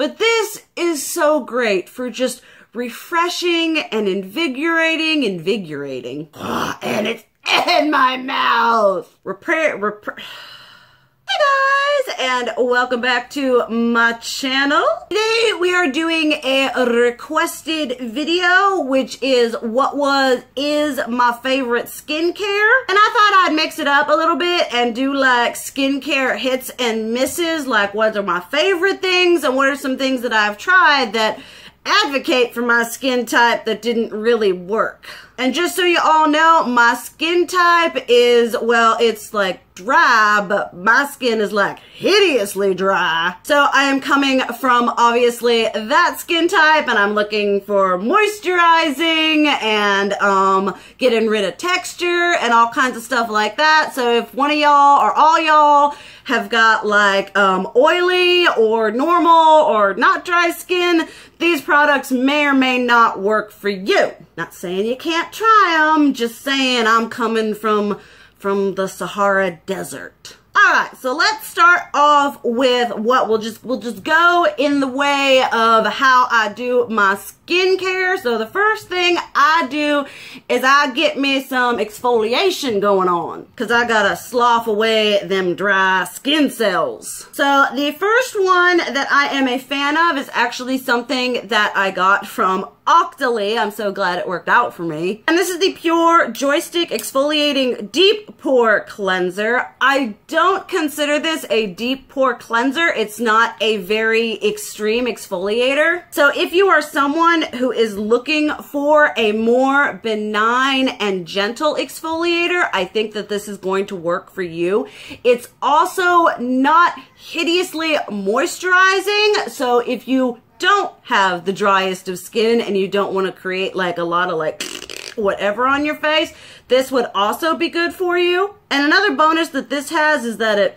But this is so great for just refreshing and invigorating. And it's in my mouth. Hey guys, and welcome back to my channel. Today we are doing a requested video, which is is my favorite skincare. And I thought I'd mix it up a little bit and do like skincare hits and misses, like what are my favorite things and what are some things that I've tried that advocate for my skin type that didn't really work. And just so you all know, my skin type is, well, it's like dry, but my skin is like hideously dry. So I am coming from obviously that skin type, and I'm looking for moisturizing and getting rid of texture and all kinds of stuff like that. So if one of y'all or all y'all have got like oily or normal or not dry skin, these products may or may not work for you. Not saying you can't try them, just saying I'm coming from the Sahara Desert. Alright, so let's start off with what we'll just go in the way of how I do my skincare. So the first thing I do is I get me some exfoliation going on, because I gotta slough away them dry skin cells. So the first one that I am a fan of is actually something that I got from Octoly. I'm so glad it worked out for me. And this is the Pure Joystick Exfoliating Deep Pore Cleanser. I don't consider this a deep pore cleanser. It's not a very extreme exfoliator. So if you are someone who is looking for a more benign and gentle exfoliator, I think that this is going to work for you. It's also not hideously moisturizing. So if you don't have the driest of skin and you don't want to create like a lot of like whatever on your face, this would also be good for you. And another bonus that this has is that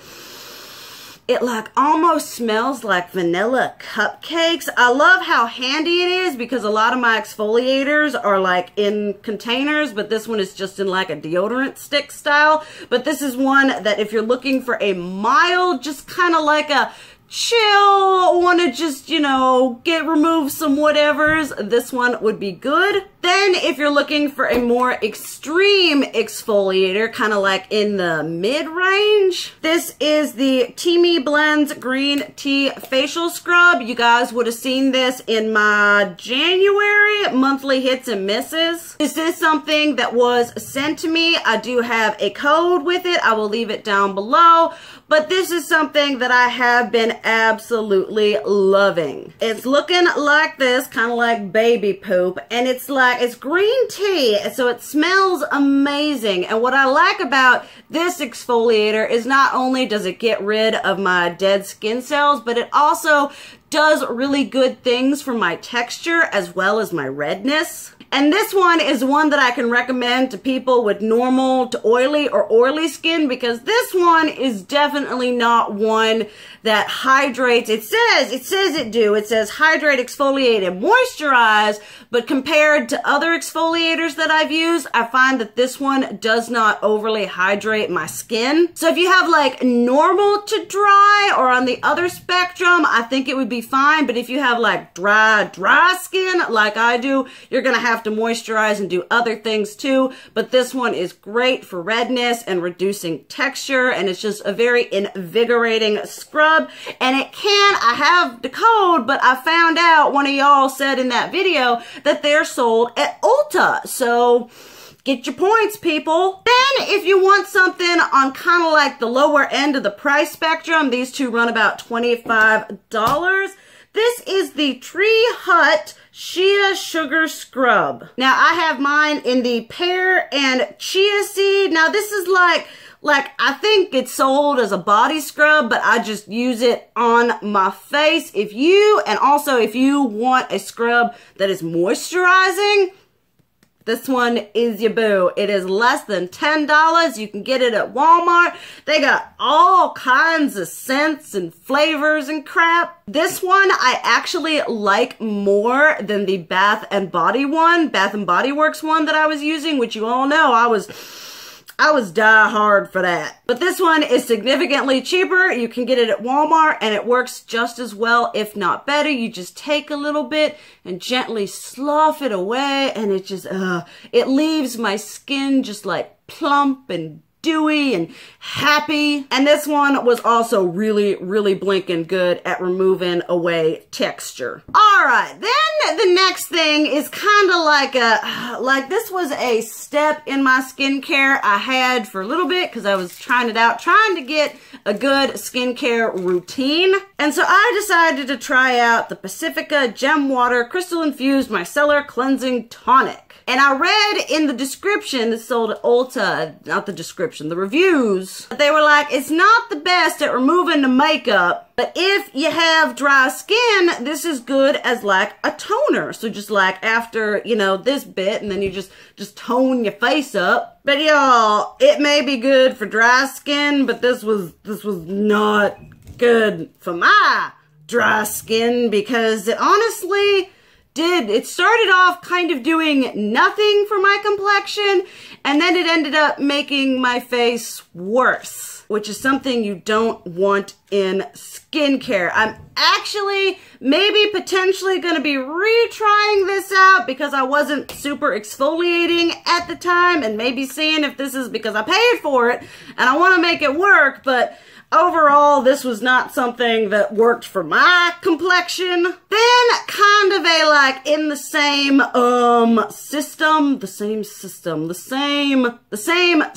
it like almost smells like vanilla cupcakes. I love how handy it is, because a lot of my exfoliators are like in containers, but this one is just in like a deodorant stick style. But this is one that if you're looking for a mild, just kind of like a chill, want to just, you know, remove some whatevers, this one would be good. Then if you're looking for a more extreme exfoliator, kind of like in the mid-range, this is the Teami Blends Green Tea Facial Scrub. You guys would have seen this in my January monthly hits and misses. This is something that was sent to me. I do have a code with it. I will leave it down below. But this is something that I have been absolutely loving. It's looking like this, kind of like baby poop, and it's green tea, so it smells amazing. And what I like about this exfoliator is not only does it get rid of my dead skin cells, but it also does really good things for my texture as well as my redness. And this one is one that I can recommend to people with normal to oily or oily skin, because this one is definitely not one that hydrates. It says hydrate, exfoliate, and moisturize, but compared to other exfoliators that I've used, I find that this one does not overly hydrate my skin. So if you have like normal to dry or on the other spectrum, I think it would be fine. But if you have like dry skin like I do, you're gonna have to moisturize and do other things too. But this one is great for redness and reducing texture, and it's just a very invigorating scrub. And I have the code, but I found out one of y'all said in that video that they're sold at Ulta. So get your points, people. Then if you want something on kind of like the lower end of the price spectrum, these two run about $25. This is the Tree Hut Shea Sugar Scrub. Now I have mine in the pear and chia seed. Now this is like I think it's sold as a body scrub, but I just use it on my face. If you want a scrub that is moisturizing, this one is your boo. It is less than $10. You can get it at Walmart. They got all kinds of scents and flavors and crap. This one I actually like more than the Bath and Body Works one that I was using, which you all know I was I was die hard for that. But this one is significantly cheaper. You can get it at Walmart and it works just as well, if not better. You just take a little bit and gently slough it away and it just, it leaves my skin just like plump and dewy and happy. And this one was also really, really blinking good at removing away texture. All right, then the next thing is kind of like this was a step in my skincare I had for a little bit because I was trying it out, trying to get a good skincare routine. And so I decided to try out the Pacifica Gem Water Crystal Infused Micellar Cleansing Tonic. And I read in the description, this sold at Ulta, not the description, the reviews, they were like, it's not the best at removing the makeup, but if you have dry skin, this is good as like a toner. So just like after, you know, this bit, and then you just tone your face up. But y'all, it may be good for dry skin, but this was not good for my dry skin because it honestly it started off kind of doing nothing for my complexion, and then it ended up making my face worse, which is something you don't want in skincare. I'm actually maybe potentially going to be retrying this out because I wasn't super exfoliating at the time, and maybe seeing if this is because I paid for it and I want to make it work, but overall, this was not something that worked for my complexion. Then, kind of in the same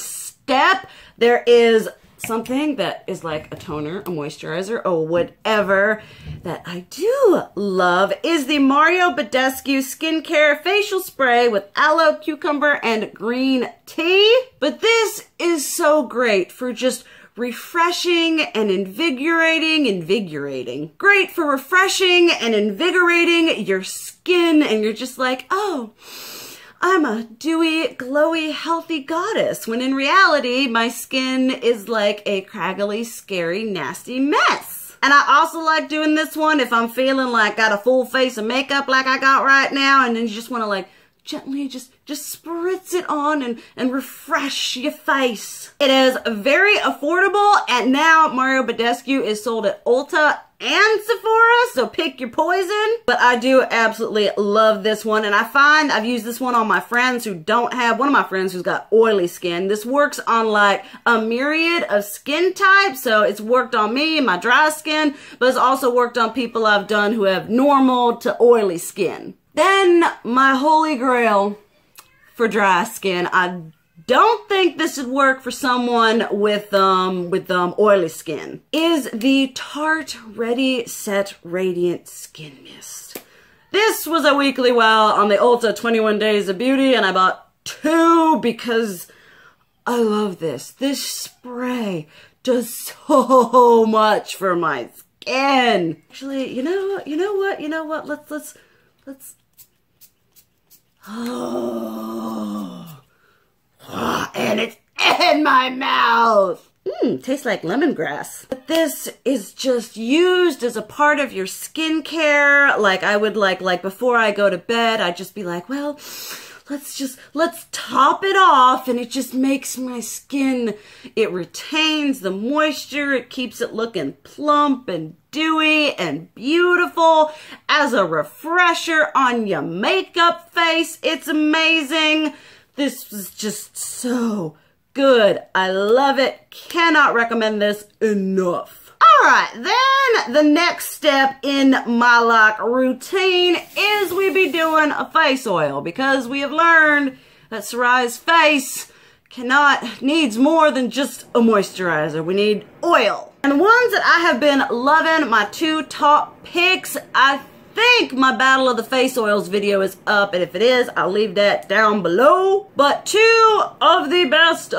step, there is something that is like a toner, a moisturizer, or whatever that I do love is the Mario Badescu Skincare Facial Spray with aloe, cucumber, and green tea. But this is so great for just refreshing and invigorating. Great for refreshing and invigorating your skin, and you're just like, oh, I'm a dewy, glowy, healthy goddess, when in reality, my skin is like a craggly, scary, nasty mess. And I also like doing this one if I'm feeling like got a full face of makeup like I got right now, and then you just want to like gently just spritz it on and refresh your face. It is very affordable, and now Mario Badescu is sold at Ulta and Sephora, so pick your poison. But I do absolutely love this one, and I find I've used this one on my friends who don't have, one of my friends who's got oily skin. This works on like a myriad of skin types, so it's worked on me and my dry skin, but it's also worked on people I've done who have normal to oily skin. Then my holy grail for dry skin, I don't think this would work for someone with oily skin, is the Tarte Ready Set Radiant Skin Mist. This was a weekly well on the Ulta 21 Days of Beauty, and I bought 2 because I love this. This spray does so much for my skin. Actually, you know what? Let's oh, and it's in my mouth. Tastes like lemongrass. But this is just used as a part of your skincare. Like I would like before I go to bed, I'd just be like, well, let's top it off, and it just makes my skin, it retains the moisture, it keeps it looking plump and dewy and beautiful as a refresher on your makeup face. It's amazing. This was just so good. I love it. Cannot recommend this enough. All right, then the next step in my like routine is we be doing a face oil, because we have learned that Sarai's face needs more than just a moisturizer. We need oil. And ones that I have been loving, my 2 top picks, I think my Battle of the Face Oils video is up, and if it is, I'll leave that down below. But 2 of the best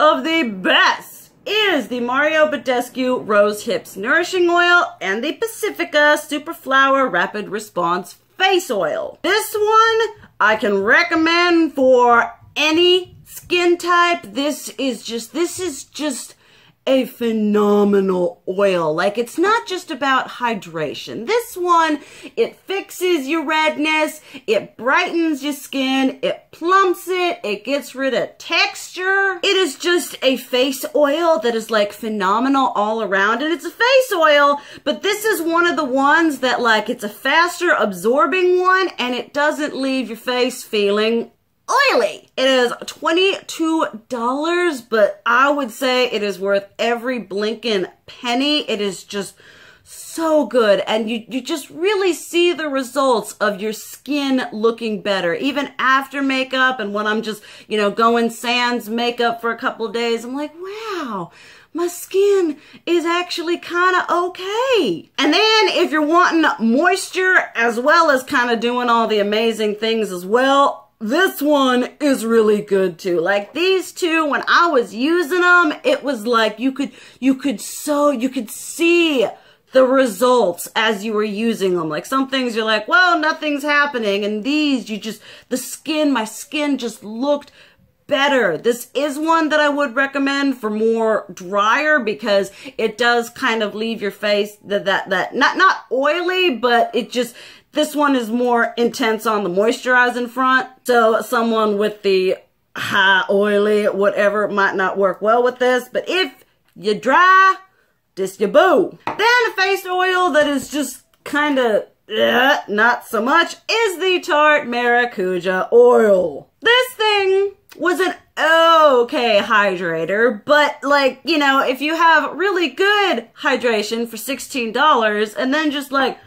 is the Mario Badescu Rose Hips Nourishing Oil and the Pacifica Super Flower Rapid Response Face Oil. This one I can recommend for any skin type. This is just a phenomenal oil. Like, it's not just about hydration. This one, it fixes your redness, it brightens your skin, it plumps it, it gets rid of texture. It is just a face oil that is like phenomenal all around. And it's a face oil, but this is one of the ones that, like, it's a faster absorbing one and it doesn't leave your face feeling oily. It is $22, but I would say it is worth every blinking penny. It is just so good, and you just really see the results of your skin looking better, even after makeup. And when I'm just, you know, going sans makeup for a couple of days, I'm like, wow, my skin is actually kind of okay. And then if you're wanting moisture as well as kind of doing all the amazing things as well, this one is really good too. Like, these two, when I was using them, it was like you could see the results as you were using them. Like, some things you're like, well, nothing's happening. And these, my skin just looked better. This is one that I would recommend for more drier, because it does kind of leave your face not oily, but it just, this one is more intense on the moisturizing front. So someone with the high oily whatever might not work well with this. But if you're dry, this your boo. Then a face oil that is just kind of not so much is the Tarte Maracuja oil. This thing was an okay hydrator, but, like, you know, if you have really good hydration for $16 and then just like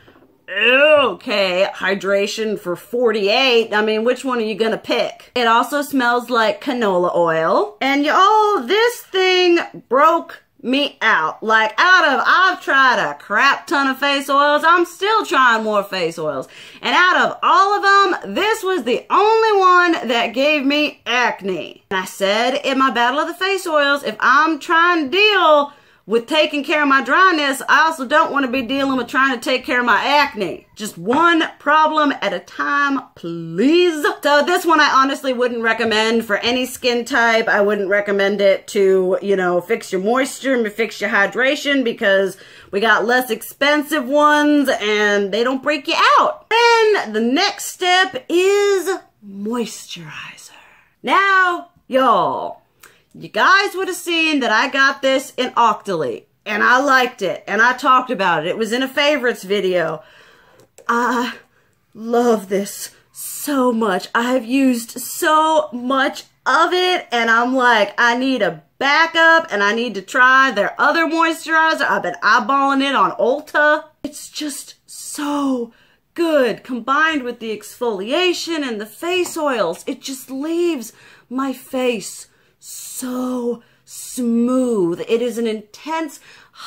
okay hydration for $48, I mean, which one are you gonna pick? It also smells like canola oil. And y'all, this thing broke me out. Like, I've tried a crap ton of face oils. I'm still trying more face oils. And out of all of them, this was the only one that gave me acne. And I said in my battle of the face oils, if I'm trying to deal with taking care of my dryness, I also don't want to be dealing with trying to take care of my acne. Just one problem at a time, please. So this one I honestly wouldn't recommend for any skin type. I wouldn't recommend it to, you know, fix your moisture and fix your hydration, because we got less expensive ones and they don't break you out. Then the next step is moisturizer. Now, y'all, you guys would have seen that I got this in Octoly, and I liked it, and I talked about it. It was in a favorites video. I love this so much. I have used so much of it, and I'm like, I need a backup, and I need to try their other moisturizer. I've been eyeballing it on Ulta. It's just so good, combined with the exfoliation and the face oils. It just leaves my face so smooth. It is an intense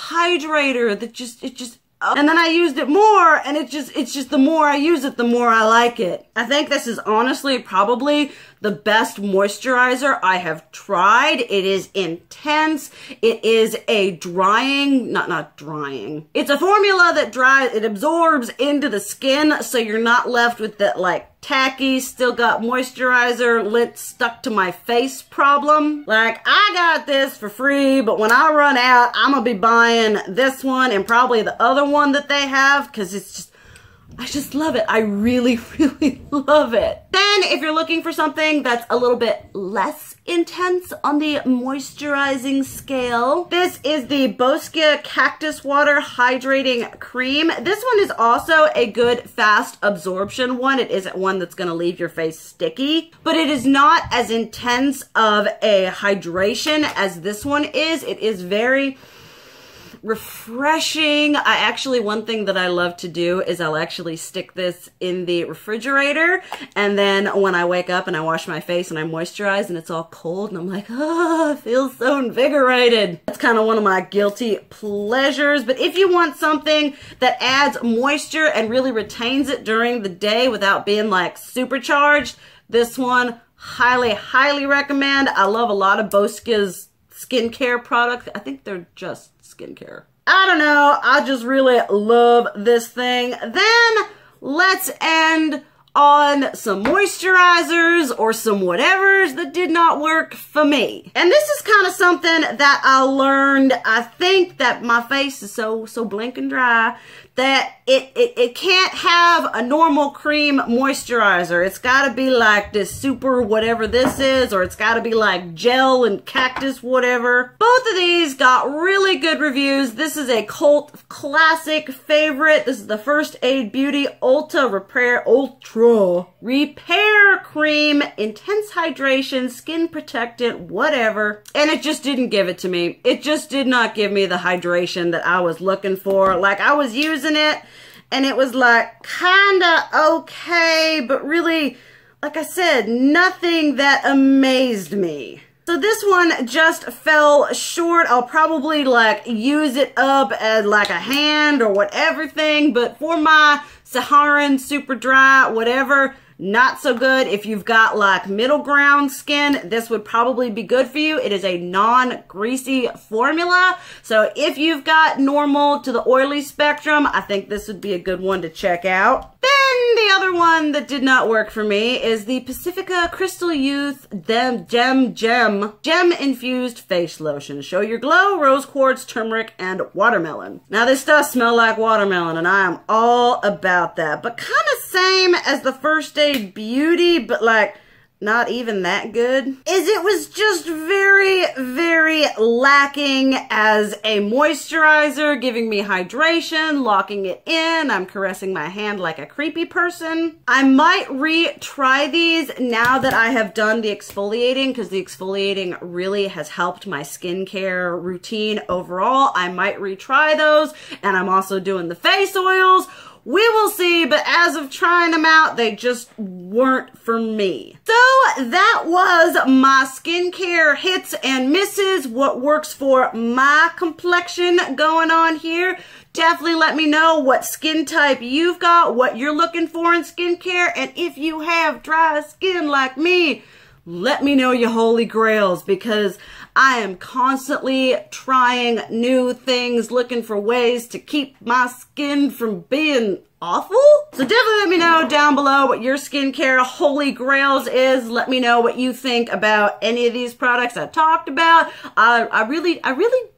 hydrator that and then I used it more, and it's just the more I use it, the more I like it. I think this is honestly probably the best moisturizer I have tried. It is intense. It is a drying, not drying. It's a formula that dries, it absorbs into the skin, so you're not left with that, like, tacky, still got moisturizer lint stuck to my face problem. Like, I got this for free, but when I run out, I'm gonna be buying this one and probably the other one that they have, because it's just, I just love it. I really, really love it. Then, if you're looking for something that's a little bit less intense on the moisturizing scale, this is the Boscia Cactus Water Hydrating Cream. This one is also a good fast absorption one. It isn't one that's going to leave your face sticky, but it is not as intense of a hydration as this one is. It is very refreshing. One thing that I love to do is I'll actually stick this in the refrigerator, and then when I wake up and I wash my face and I moisturize and it's all cold and I'm like, oh, I feel so invigorated. That's kind of one of my guilty pleasures. But if you want something that adds moisture and really retains it during the day without being like supercharged, this one, highly, highly recommend. I love a lot of Boscia's skincare products. I think they're just skincare. I don't know. I just really love this thing. Then let's end on some moisturizers or some whatevers that did not work for me. And this is kind of something that I learned. I think that my face is so blank and dry that it can't have a normal cream moisturizer. It's got to be like this super whatever this is, or it's got to be like gel and cactus whatever. Both of these got really good reviews. This is a cult classic favorite. This is the First Aid Beauty Ultra Repair Cream, intense hydration, skin protectant, whatever. And it just didn't give it to me. It just did not give me the hydration that I was looking for. Like, I was using it and it was like kinda okay, but really, like I said, nothing that amazed me. So this one just fell short. I'll probably like use it up as like a hand or whatever thing, but for my Saharan super dry whatever, not so good. If you've got like middle ground skin, this would probably be good for you. It is a non-greasy formula. So if you've got normal to the oily spectrum, I think this would be a good one to check out. Then the other one that did not work for me is the Pacifica Crystal Youth Gem Infused Face Lotion. Show your glow, rose quartz, turmeric, and watermelon. Now this does smell like watermelon and I am all about that, but kind of same as the First Aid Beauty, but like not even that good, is it was just very lacking as a moisturizer, giving me hydration, locking it in. I'm caressing my hand like a creepy person. I might retry these now that I have done the exfoliating, because the exfoliating really has helped my skincare routine overall. I might retry those, and I'm also doing the face oils. We will see, but as of trying them out, they just weren't for me. So that was my skincare hits and misses, what works for my complexion going on here. Definitely let me know what skin type you've got, what you're looking for in skincare, and if you have dry skin like me, let me know your holy grails, because I am constantly trying new things, looking for ways to keep my skin from being awful. So definitely let me know down below what your skincare holy grails is. Let me know what you think about any of these products I talked about. I really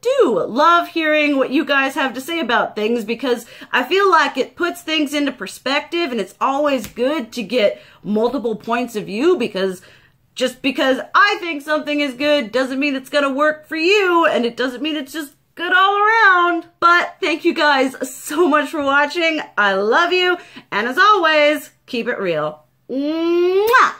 do love hearing what you guys have to say about things, because I feel like it puts things into perspective, and it's always good to get multiple points of view, because just because I think something is good doesn't mean it's gonna work for you, and it doesn't mean it's just good all around. But thank you guys so much for watching. I love you, and as always, keep it real. Mwah!